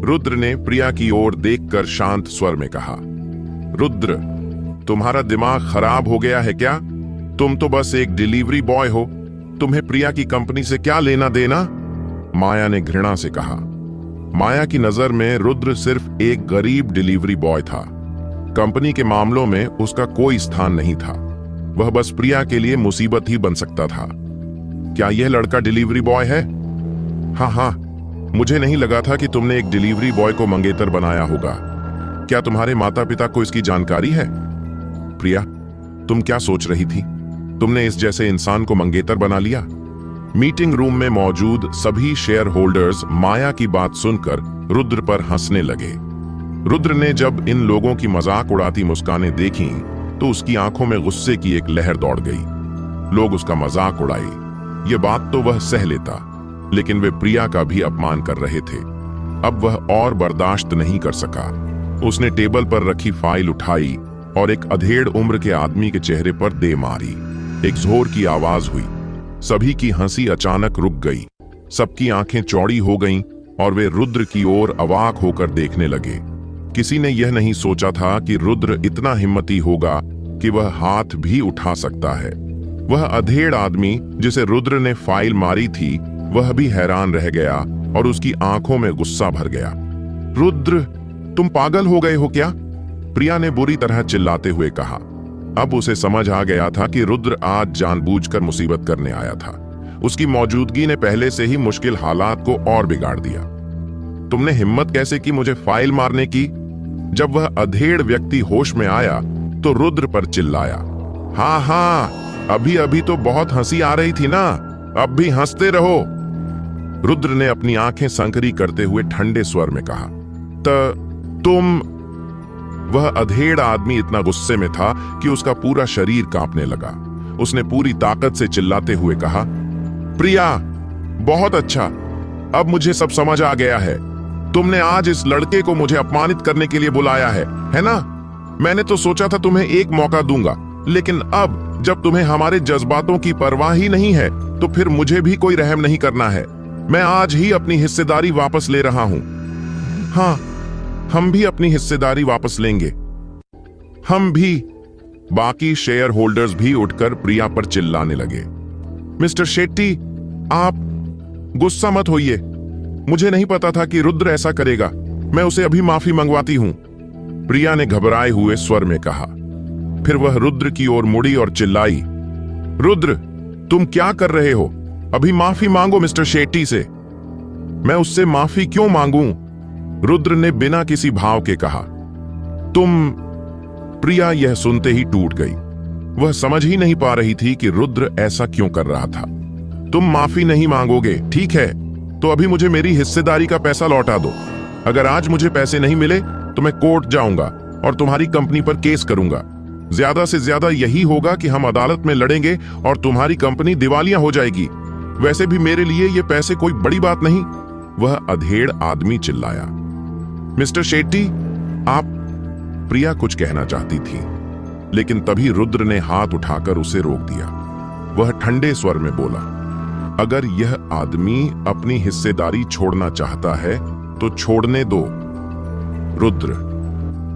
रुद्र ने प्रिया की ओर देखकर शांत स्वर में कहा, रुद्र, तुम्हारा दिमाग खराब हो गया है क्या? तुम तो बस एक डिलीवरी बॉय हो, तुम्हें प्रिया की कंपनी से क्या लेना देना? माया ने घृणा से कहा। माया की नजर में रुद्र सिर्फ एक गरीब डिलीवरी बॉय था। कंपनी के मामलों में उसका कोई स्थान नहीं था। वह बस प्रिया के लिए मुसीबत ही बन सकता था। क्या यह लड़का डिलीवरी बॉय है? हाँ, मुझे नहीं लगा था कि तुमने एक डिलीवरी बॉय को मंगेतर बनाया होगा। क्या तुम्हारे माता पिता को इसकी जानकारी है? प्रिया, तुम क्या सोच रही थी? तुमने इस जैसे इंसान को मंगेतर बना लिया। मीटिंग रूम में मौजूद सभी शेयर होल्डर्स माया की बात सुनकर रुद्र पर हंसने लगे। रुद्र ने जब इन लोगों की मजाक उड़ाती मुस्कानें देखी तो उसकी आंखों में गुस्से की एक लहर दौड़ गई। लोग उसका मजाक उड़ाए, ये बात तो वह सह लेता, लेकिन वे प्रिया का भी अपमान कर रहे थे। अब वह और बर्दाश्त नहीं कर सका। उसने टेबल पर रखी फाइल उठाई और एक अधेड़ उम्र के आदमी के चेहरे पर दे मारी। एक जोर की आवाज हुई। सभी की हंसी अचानक रुक गई। सबकी आंखें चौड़ी हो गईं और वे रुद्र की ओर अवाक होकर देखने लगे। किसी ने यह नहीं सोचा था कि रुद्र इतना हिम्मती होगा कि वह हाथ भी उठा सकता है। वह अधेड़ आदमी जिसे रुद्र ने फाइल मारी थी, वह भी हैरान रह गया और उसकी आंखों में गुस्सा भर गया। रुद्र, तुम पागल हो गए हो क्या? प्रिया ने बुरी तरह चिल्लाते हुए कहा। अब उसे समझ आ गया था कि रुद्र आज जानबूझकर मुसीबत करने आया था। उसकी मौजूदगी ने पहले से ही मुश्किल हालात को और बिगाड़ दिया। तुमने हिम्मत कैसे की मुझे फाइल मारने की? जब वह अधेड़ व्यक्ति होश में आया तो रुद्र पर चिल्लाया। हाँ हाँ, अभी अभी तो बहुत हंसी आ रही थी ना, अब भी हंसते रहो। रुद्र ने अपनी आंखें संकरी करते हुए ठंडे स्वर में कहा। तुम। वह अधेड़ आदमी इतना गुस्से में था कि उसका पूरा शरीर कांपने लगा। उसने पूरी ताकत से चिल्लाते हुए कहा, प्रिया, बहुत अच्छा, अब मुझे सब समझ आ गया है। तुमने आज इस लड़के को मुझे अपमानित करने के लिए बुलाया है ना? मैंने तो सोचा था तुम्हें एक मौका दूंगा, लेकिन अब जब तुम्हें हमारे जज्बातों की परवाह ही नहीं है तो फिर मुझे भी कोई रहम नहीं करना है। मैं आज ही अपनी हिस्सेदारी वापस ले रहा हूं। हाँ, हम भी अपनी हिस्सेदारी वापस लेंगे। हम भी। बाकी शेयर होल्डर्स भी उठकर प्रिया पर चिल्लाने लगे। मिस्टर शेट्टी, आप गुस्सा मत होइए। मुझे नहीं पता था कि रुद्र ऐसा करेगा। मैं उसे अभी माफी मंगवाती हूं, प्रिया ने घबराए हुए स्वर में कहा। फिर वह रुद्र की ओर मुड़ी और चिल्लाई, रुद्र, तुम क्या कर रहे हो? अभी माफी मांगो मिस्टर शेट्टी से। मैं उससे माफी क्यों मांगूं? रुद्र ने बिना किसी भाव के कहा। तुम। प्रिया यह सुनते ही टूट गई। वह समझ ही नहीं पा रही थी कि रुद्र ऐसा क्यों कर रहा था। तुम माफी नहीं मांगोगे, ठीक है, तो अभी मुझे मेरी हिस्सेदारी का पैसा लौटा दो। अगर आज मुझे पैसे नहीं मिले तो मैं कोर्ट जाऊंगा और तुम्हारी कंपनी पर केस करूंगा। ज्यादा से ज्यादा यही होगा कि हम अदालत में लड़ेंगे और तुम्हारी कंपनी दिवालिया हो जाएगी। वैसे भी मेरे लिए ये पैसे कोई बड़ी बात नहीं। वह अधेड़ आदमी चिल्लाया। मिस्टर शेट्टी, आप। प्रिया कुछ कहना चाहती थी, लेकिन तभी रुद्र ने हाथ उठाकर उसे रोक दिया। वह ठंडे स्वर में बोला, अगर यह आदमी अपनी हिस्सेदारी छोड़ना चाहता है तो छोड़ने दो। रुद्र,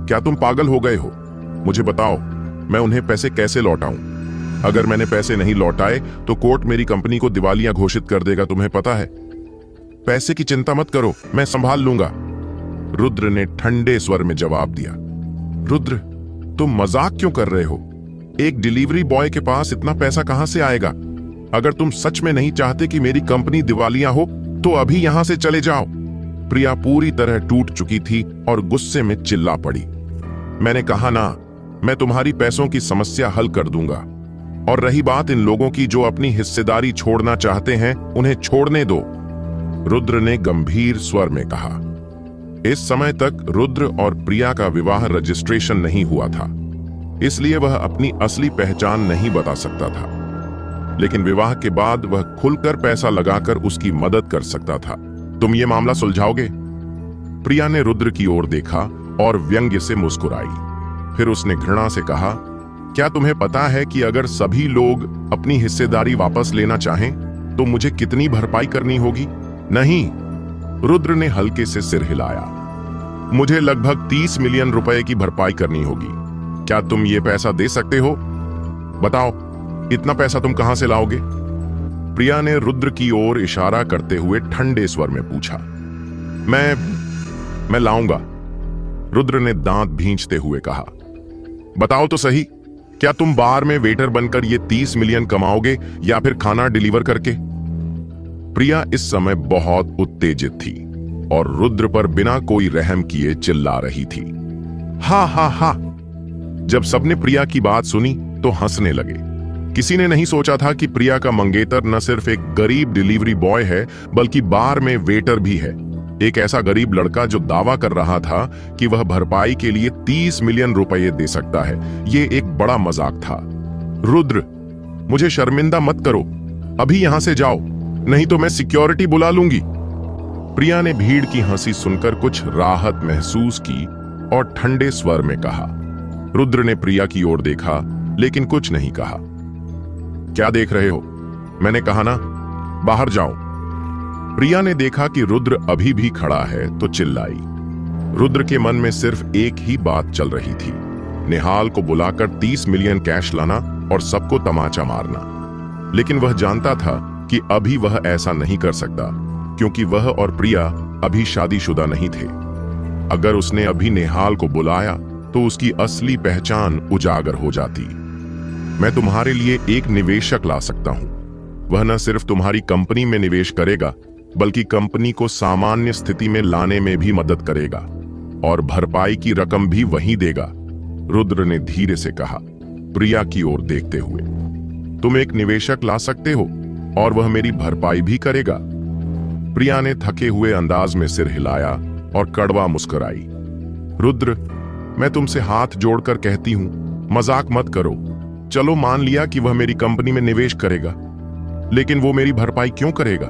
क्या तुम पागल हो गए हो? मुझे बताओ, मैं उन्हें पैसे कैसे लौटाऊं? अगर मैंने पैसे नहीं लौटाए तो कोर्ट मेरी कंपनी को दिवालिया घोषित कर देगा, तुम्हें पता है। पैसे की चिंता मत करो, मैं संभाल लूंगा, रुद्र ने ठंडे स्वर में जवाब दिया। रुद्र, तुम मजाक क्यों कर रहे हो? एक डिलीवरी बॉय के पास इतना पैसा कहां से आएगा? अगर तुम सच में नहीं चाहते कि मेरी कंपनी दिवालिया हो तो अभी यहां से चले जाओ। प्रिया पूरी तरह टूट चुकी थी और गुस्से में चिल्ला पड़ी। मैंने कहा ना, मैं तुम्हारी पैसों की समस्या हल कर दूंगा। और रही बात इन लोगों की जो अपनी हिस्सेदारी छोड़ना चाहते हैं, उन्हें छोड़ने दो, रुद्र ने गंभीर स्वर में कहा। इस समय तक रुद्र और प्रिया का विवाह रजिस्ट्रेशन नहीं हुआ था, इसलिए वह अपनी असली पहचान नहीं बता सकता था। लेकिन विवाह के बाद वह खुलकर पैसा लगाकर उसकी मदद कर सकता था। तुम ये मामला सुलझाओगे? प्रिया ने रुद्र की ओर देखा और व्यंग्य से मुस्कुराई। फिर उसने घृणा से कहा, क्या तुम्हें पता है कि अगर सभी लोग अपनी हिस्सेदारी वापस लेना चाहें तो मुझे कितनी भरपाई करनी होगी? नहीं, रुद्र ने हल्के से सिर हिलाया। मुझे लगभग 30 मिलियन रुपए की भरपाई करनी होगी। क्या तुम ये पैसा दे सकते हो? बताओ, इतना पैसा तुम कहां से लाओगे? प्रिया ने रुद्र की ओर इशारा करते हुए ठंडे स्वर में पूछा। मैं लाऊंगा, रुद्र ने दांत भींचते हुए कहा। बताओ तो सही, क्या तुम बार में वेटर बनकर ये 30 मिलियन कमाओगे या फिर खाना डिलीवर करके? प्रिया इस समय बहुत उत्तेजित थी और रुद्र पर बिना कोई रहम किए चिल्ला रही थी। हा हा हा। जब सबने प्रिया की बात सुनी तो हंसने लगे। किसी ने नहीं सोचा था कि प्रिया का मंगेतर न सिर्फ एक गरीब डिलीवरी बॉय है बल्कि बार में वेटर भी है। एक ऐसा गरीब लड़का जो दावा कर रहा था कि वह भरपाई के लिए 30 मिलियन रुपए दे सकता है। ये एक बड़ा मजाक था। रुद्र, मुझे शर्मिंदा मत करो, अभी यहां से जाओ, नहीं तो मैं सिक्योरिटी बुला लूंगी। प्रिया ने भीड़ की हंसी सुनकर कुछ राहत महसूस की और ठंडे स्वर में कहा। रुद्र ने प्रिया की ओर देखा लेकिन कुछ नहीं कहा। क्या देख रहे हो? मैंने कहा ना, बाहर जाओ। प्रिया ने देखा कि रुद्र अभी भी खड़ा है तो चिल्लाई। रुद्र के मन में सिर्फ एक ही बात चल रही थी, नेहाल को बुलाकर 30 मिलियन कैश लाना और सबको तमाचा मारना। लेकिन वह जानता था कि अभी वह ऐसा नहीं कर सकता क्योंकि वह और प्रिया अभी शादीशुदा नहीं थे। अगर उसने अभी नेहाल को बुलाया तो उसकी असली पहचान उजागर हो जाती। मैं तुम्हारे लिए एक निवेशक ला सकता हूं। वह न सिर्फ तुम्हारी कंपनी में निवेश करेगा बल्कि कंपनी को सामान्य स्थिति में लाने में भी मदद करेगा और भरपाई की रकम भी वही देगा। रुद्र ने धीरे से कहा, प्रिया की ओर देखते हुए। तुम एक निवेशक ला सकते हो और वह मेरी भरपाई भी करेगा। प्रिया ने थके हुए अंदाज में सिर हिलाया और कड़वा मुस्कुराई। रुद्र, मैं तुमसे हाथ जोड़कर कहती हूं, मजाक मत करो। चलो मान लिया कि वह मेरी कंपनी में निवेश करेगा, लेकिन वो मेरी भरपाई क्यों करेगा?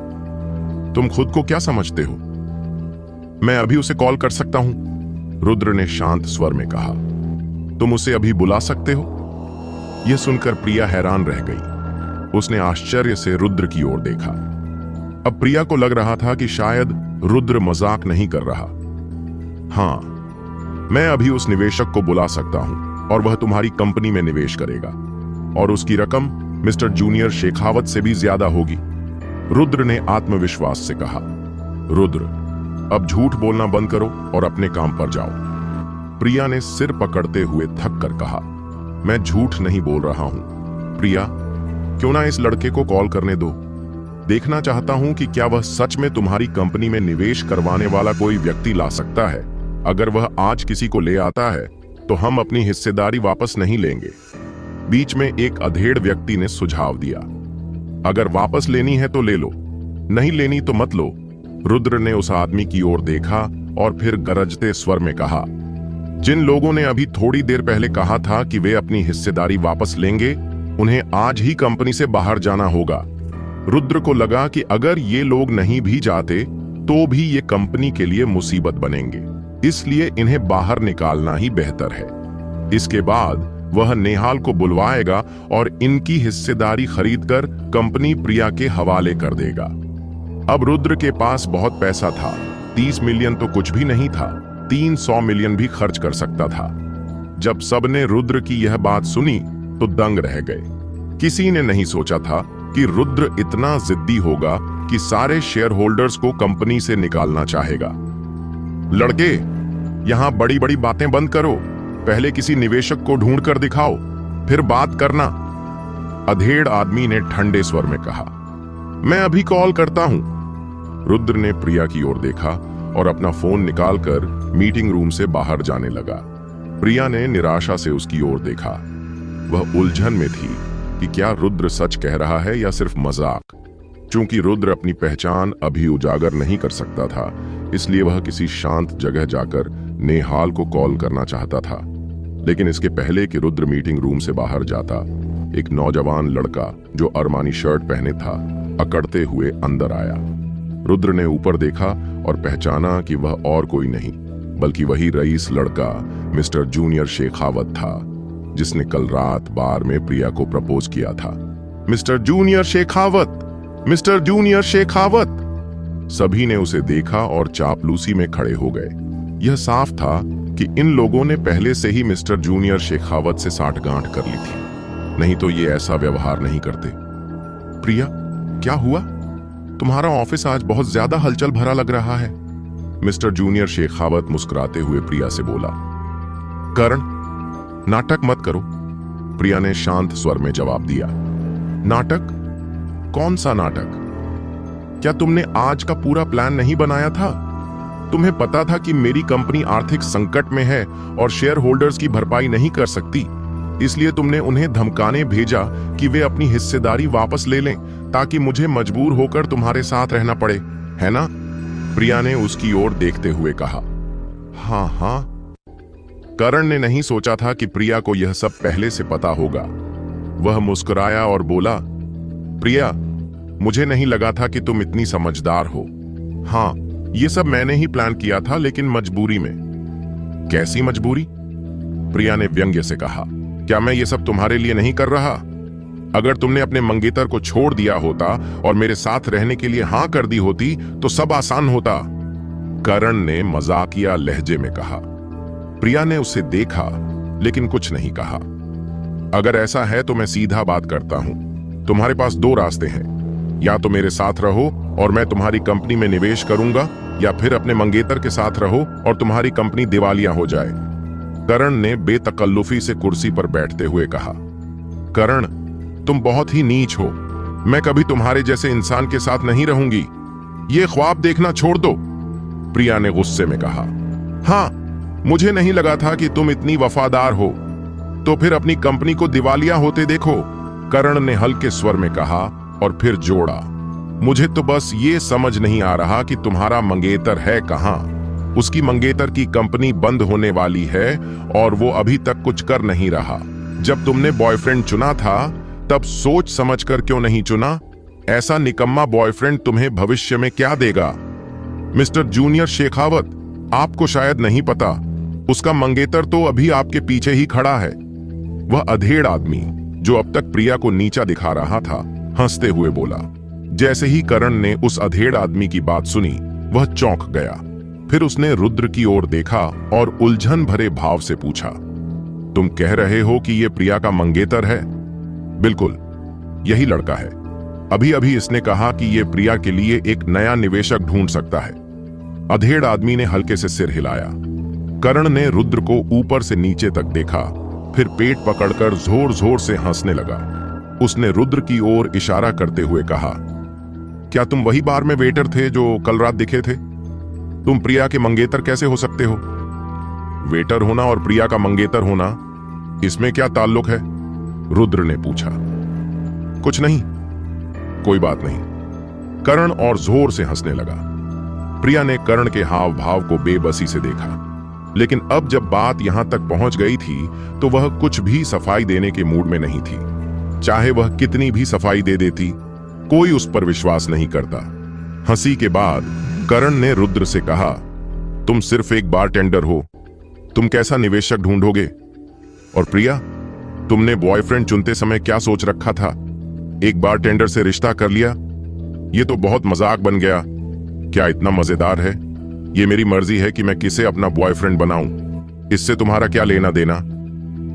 तुम खुद को क्या समझते हो? मैं अभी उसे कॉल कर सकता हूं, रुद्र ने शांत स्वर में कहा। तुम उसे अभी बुला सकते हो? यह सुनकर प्रिया हैरान रह गई। उसने आश्चर्य से रुद्र की ओर देखा। अब प्रिया को लग रहा था कि शायद रुद्र मजाक नहीं कर रहा। हां, मैं अभी उस निवेशक को बुला सकता हूं और वह तुम्हारी कंपनी में निवेश करेगा और उसकी रकम मिस्टर जूनियर शेखावत से भी ज्यादा होगी, रुद्र ने आत्मविश्वास से कहा। रुद्र, अब झूठ बोलना बंद करो और अपने काम पर जाओ, प्रिया ने सिर पकड़ते हुए थक कर कहा। मैं झूठ नहीं बोल रहा हूं। प्रिया, क्यों ना इस लड़के को कॉल करने दो। देखना चाहता हूं कि क्या वह सच में तुम्हारी कंपनी में निवेश करवाने वाला कोई व्यक्ति ला सकता है। अगर वह आज किसी को ले आता है तो हम अपनी हिस्सेदारी वापस नहीं लेंगे। बीच में एक अधेड़ व्यक्ति ने सुझाव दिया। अगर वापस लेनी है तो ले लो, नहीं लेनी तो मत लो। रुद्र ने उस आदमी की ओर देखा और फिर गरजते स्वर में कहा, जिन लोगों ने अभी थोड़ी देर पहले कहा था कि वे अपनी हिस्सेदारी वापस लेंगे, उन्हें आज ही कंपनी से बाहर जाना होगा। रुद्र को लगा कि अगर ये लोग नहीं भी जाते तो भी ये कंपनी के लिए मुसीबत बनेंगे, इसलिए इन्हें बाहर निकालना ही बेहतर है। इसके बाद वह नेहाल को बुलवाएगा और इनकी हिस्सेदारी खरीदकर कंपनी प्रिया के हवाले कर देगा। अब रुद्र के पास बहुत पैसा था। 30 मिलियन तो कुछ भी नहीं था, 300 मिलियन भी खर्च कर सकता था। जब सबने रुद्र की यह बात सुनी तो दंग रह गए। किसी ने नहीं सोचा था कि रुद्र इतना जिद्दी होगा कि सारे शेयर होल्डर्स को कंपनी से निकालना चाहेगा। लड़के, यहां बड़ी बड़ी बातें बंद करो, पहले किसी निवेशक को ढूंढ कर दिखाओ, फिर बात करना, अधेड़ आदमी ने ठंडे स्वर में कहा। मैं अभी कॉल करता हूं। रुद्र ने प्रिया की ओर देखा और अपना फोन निकालकर मीटिंग रूम से बाहर जाने लगा। प्रिया ने निराशा से उसकी ओर देखा। वह उलझन में थी कि क्या रुद्र सच कह रहा है या सिर्फ मजाक। चूंकि रुद्र अपनी पहचान अभी उजागर नहीं कर सकता था, इसलिए वह किसी शांत जगह जाकर नेहाल को कॉल करना चाहता था। लेकिन इसके पहले कि रुद्र मीटिंग रूम से बाहर जाता, एक नौजवान लड़का जो अरमानी शर्ट पहने था अकड़ते हुए अंदर आया। रुद्र ने ऊपर देखा और पहचाना कि वह और कोई नहीं बल्कि वही रईस लड़का मिस्टर जूनियर शेखावत था, जिसने कल रात बार में प्रिया को प्रपोज किया था। Mister junior Shekhawat, mister junior Shekhawat. सभी ने उसे देखा और चापलूसी में खड़े हो गए। यह साफ था कि इन लोगों ने पहले से ही मिस्टर जूनियर शेखावत से साठगांठ कर ली थी, नहीं तो ये ऐसा व्यवहार नहीं करते। प्रिया, क्या हुआ? तुम्हारा ऑफिस आज बहुत ज्यादा हलचल भरा लग रहा है, मिस्टर जूनियर शेखावत मुस्कुराते हुए प्रिया से बोला। करण, नाटक मत करो, प्रिया ने शांत स्वर में जवाब दिया। नाटक? कौन सा नाटक? क्या तुमने आज का पूरा प्लान नहीं बनाया था? तुम्हें पता था कि मेरी कंपनी आर्थिक संकट में है और शेयर होल्डर्स की भरपाई नहीं कर सकती, इसलिए तुमने उन्हें धमकाने भेजा कि वे अपनी हिस्सेदारी वापस ले लें, ताकि मुझे मजबूर होकर तुम्हारे साथ रहना पड़े, है ना? प्रिया ने उसकी ओर देखते हुए कहा। हाँ हाँ। करण ने नहीं सोचा था कि प्रिया को यह सब पहले से पता होगा। वह मुस्कुराया और बोला, प्रिया, मुझे नहीं लगा था कि तुम इतनी समझदार हो। हाँ, ये सब मैंने ही प्लान किया था, लेकिन मजबूरी में। कैसी मजबूरी? प्रिया ने व्यंग्य से कहा। क्या मैं ये सब तुम्हारे लिए नहीं कर रहा? अगर तुमने अपने मंगेतर को छोड़ दिया होता और मेरे साथ रहने के लिए हां कर दी होती तो सब आसान होता, करण ने मजाकिया लहजे में कहा। प्रिया ने उसे देखा लेकिन कुछ नहीं कहा। अगर ऐसा है तो मैं सीधा बात करता हूं। तुम्हारे पास दो रास्ते हैं, या तो मेरे साथ रहो और मैं तुम्हारी कंपनी में निवेश करूंगा, या फिर अपने मंगेतर के साथ रहो और तुम्हारी कंपनी दिवालिया हो जाए। करण ने बेतकल्लुफी से कुर्सी पर बैठते हुए कहा। करण, तुम बहुत ही नीच हो। मैं कभी तुम्हारे जैसे इंसान के साथ नहीं रहूंगी। ये ख्वाब देखना छोड़ दो, प्रिया ने गुस्से में कहा। हाँ, मुझे नहीं लगा था कि तुम इतनी वफादार हो, तो फिर अपनी कंपनी को दिवालिया होते देखो, करण ने हल्के स्वर में कहा और फिर जोड़ा। मुझे तो बस ये समझ नहीं आ रहा कि तुम्हारा मंगेतर है कहां। उसकी मंगेतर की कंपनी बंद होने वाली है और वो अभी तक कुछ कर नहीं रहा। जब तुमने बॉयफ्रेंड चुना था तब सोच समझकर क्यों नहीं चुना? ऐसा निकम्मा बॉयफ्रेंड तुम्हें भविष्य में क्या देगा? मिस्टर जूनियर शेखावत, आपको शायद नहीं पता, उसका मंगेतर तो अभी आपके पीछे ही खड़ा है। वह अधेड़ आदमी जो अब तक प्रिया को नीचा दिखा रहा था, हंसते हुए बोला। जैसे ही करण ने उस अधेड़ आदमी की बात सुनी, वह चौंक गया। फिर उसने रुद्र की ओर देखा और उलझन भरे भाव से पूछा, तुम कह रहे हो कि यह प्रिया का मंगेतर है? बिल्कुल, यही लड़का है। अभी अभी इसने कहा कि यह प्रिया के लिए एक नया निवेशक ढूंढ सकता है। अधेड़ आदमी ने हल्के से सिर हिलाया। करण ने रुद्र को ऊपर से नीचे तक देखा, फिर पेट पकड़कर जोर जोर से हंसने लगा। उसने रुद्र की ओर इशारा करते हुए कहा, क्या तुम वही बार में वेटर थे जो कल रात दिखे थे? तुम प्रिया के मंगेतर कैसे हो सकते हो? वेटर होना और प्रिया का मंगेतर होना, इसमें क्या ताल्लुक है? रुद्र ने पूछा। कुछ नहीं, कोई बात नहीं, करण और जोर से हंसने लगा। प्रिया ने करण के हाव भाव को बेबसी से देखा, लेकिन अब जब बात यहां तक पहुंच गई थी तो वह कुछ भी सफाई देने के मूड में नहीं थी। चाहे वह कितनी भी सफाई दे देती, कोई उस पर विश्वास नहीं करता। हंसी के बाद करण ने रुद्र से कहा, तुम सिर्फ एक बारटेंडर हो, तुम कैसा निवेशक ढूंढोगे? और प्रिया, तुमने बॉयफ्रेंड चुनते समय क्या सोच रखा था? एक बारटेंडर से रिश्ता कर लिया? यह तो बहुत मजाक बन गया। क्या इतना मजेदार है? यह मेरी मर्जी है कि मैं किसे अपना बॉयफ्रेंड बनाऊं, इससे तुम्हारा क्या लेना देना?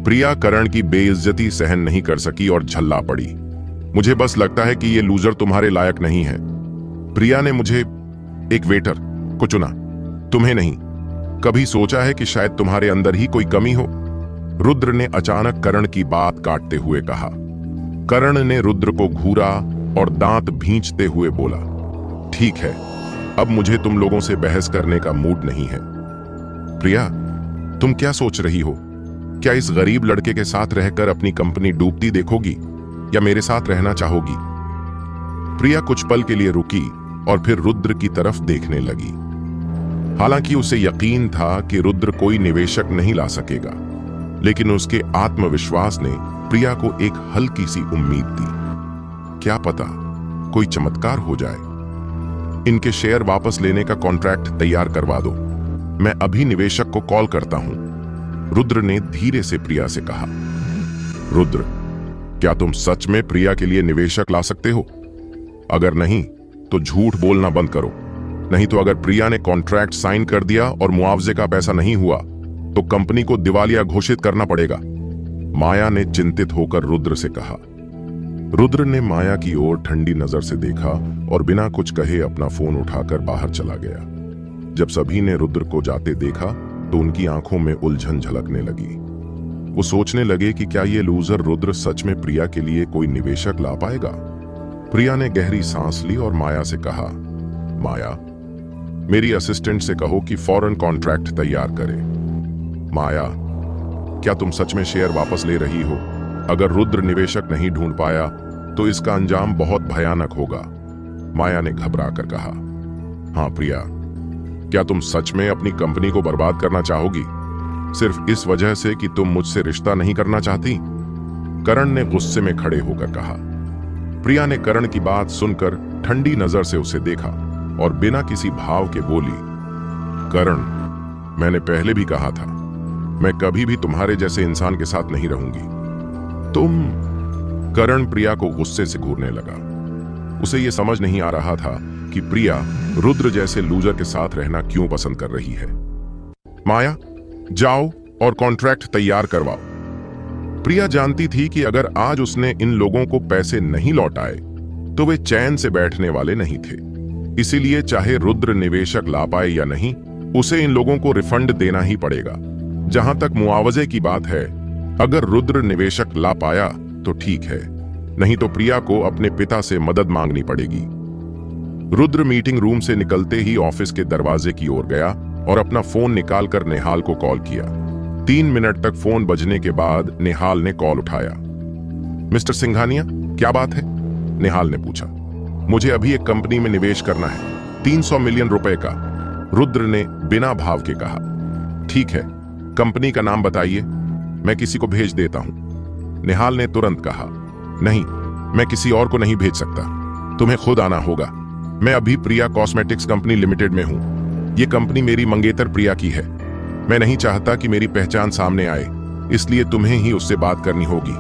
प्रिया करण की बेइज्जती सहन नहीं कर सकी और झल्ला पड़ी। मुझे बस लगता है कि यह लूजर तुम्हारे लायक नहीं है। प्रिया ने मुझे, एक वेटर को चुना, तुम्हें नहीं। कभी सोचा है कि शायद तुम्हारे अंदर ही कोई कमी हो? रुद्र ने अचानक करण की बात काटते हुए कहा। करण ने रुद्र को घूरा और दांत भींचते हुए बोला, ठीक है, अब मुझे तुम लोगों से बहस करने का मूड नहीं है। प्रिया, तुम क्या सोच रही हो? क्या इस गरीब लड़के के साथ रहकर अपनी कंपनी डूबती देखोगी या मेरे साथ रहना चाहोगी? प्रिया कुछ पल के लिए रुकी और फिर रुद्र की तरफ देखने लगी। हालांकि उसे यकीन था कि रुद्र कोई निवेशक नहीं ला सकेगा, लेकिन उसके आत्मविश्वास ने प्रिया को एक हल्की सी उम्मीद दी। क्या पता कोई चमत्कार हो जाए। इनके शेयर वापस लेने का कॉन्ट्रैक्ट तैयार करवा दो, मैं अभी निवेशक को कॉल करता हूं, रुद्र ने धीरे से प्रिया से कहा। रुद्र, क्या तुम सच में प्रिया के लिए निवेशक ला सकते हो? अगर नहीं तो झूठ बोलना बंद करो, नहीं तो अगर प्रिया ने कॉन्ट्रैक्ट साइन कर दिया और मुआवजे का पैसा नहीं हुआ तो कंपनी को दिवालिया घोषित करना पड़ेगा, माया ने चिंतित होकर रुद्र से कहा। रुद्र ने माया की ओर ठंडी नजर से देखा और बिना कुछ कहे अपना फोन उठाकर बाहर चला गया। जब सभी ने रुद्र को जाते देखा तो उनकी आंखों में उलझन झलकने लगी। वो सोचने लगे कि क्या ये लूजर रुद्र सच में प्रिया के लिए कोई निवेशक ला पाएगा। प्रिया ने गहरी सांस ली और माया से कहा, माया, मेरी असिस्टेंट से कहो कि फौरन कॉन्ट्रैक्ट तैयार करे। माया, क्या तुम सच में शेयर वापस ले रही हो? अगर रुद्र निवेशक नहीं ढूंढ पाया तो इसका अंजाम बहुत भयानक होगा। माया ने घबरा कर कहा। हाँ प्रिया, क्या तुम सच में अपनी कंपनी को बर्बाद करना चाहोगी, सिर्फ इस वजह से कि तुम मुझसे रिश्ता नहीं करना चाहती? करण ने गुस्से में खड़े होकर कहा। प्रिया ने करण की बात सुनकर ठंडी नजर से उसे देखा और बिना किसी भाव के बोली, करण, मैंने पहले भी कहा था, मैं कभी भी तुम्हारे जैसे इंसान के साथ नहीं रहूंगी। तुम। करण प्रिया को गुस्से से घूरने लगा। उसे यह समझ नहीं आ रहा था कि प्रिया रुद्र जैसे लूजर के साथ रहना क्यों पसंद कर रही है। माया, जाओ और कॉन्ट्रैक्ट तैयार करवाओ। प्रिया जानती थी कि अगर आज उसने इन लोगों को पैसे नहीं लौटाए तो वे चैन से बैठने वाले नहीं थे। इसीलिए चाहे रुद्र निवेशक ला पाए या नहीं, उसे इन लोगों को रिफंड देना ही पड़ेगा। जहां तक मुआवजे की बात है, अगर रुद्र निवेशक ला पाया तो ठीक है, नहीं तो प्रिया को अपने पिता से मदद मांगनी पड़ेगी। रुद्र मीटिंग रूम से निकलते ही ऑफिस के दरवाजे की ओर गया और अपना फोन निकालकर नेहाल को कॉल किया। 3 मिनट तक फोन बजने के बाद नेहाल ने कॉल उठाया। मिस्टर सिंघानिया, क्या बात है? नेहाल ने पूछा। मुझे अभी एक कंपनी में निवेश करना है, 300 मिलियन रुपए का, रुद्र ने बिना भाव के कहा। ठीक है, कंपनी का नाम बताइए, मैं किसी को भेज देता हूं। नेहाल ने तुरंत कहा। नहीं, मैं किसी और को नहीं भेज सकता, तुम्हें खुद आना होगा। मैं अभी प्रिया कॉस्मेटिक्स कंपनी लिमिटेड में हूं। यह कंपनी मेरी मंगेतर प्रिया की है। मैं नहीं चाहता कि मेरी पहचान सामने आए, इसलिए तुम्हें ही उससे बात करनी होगी।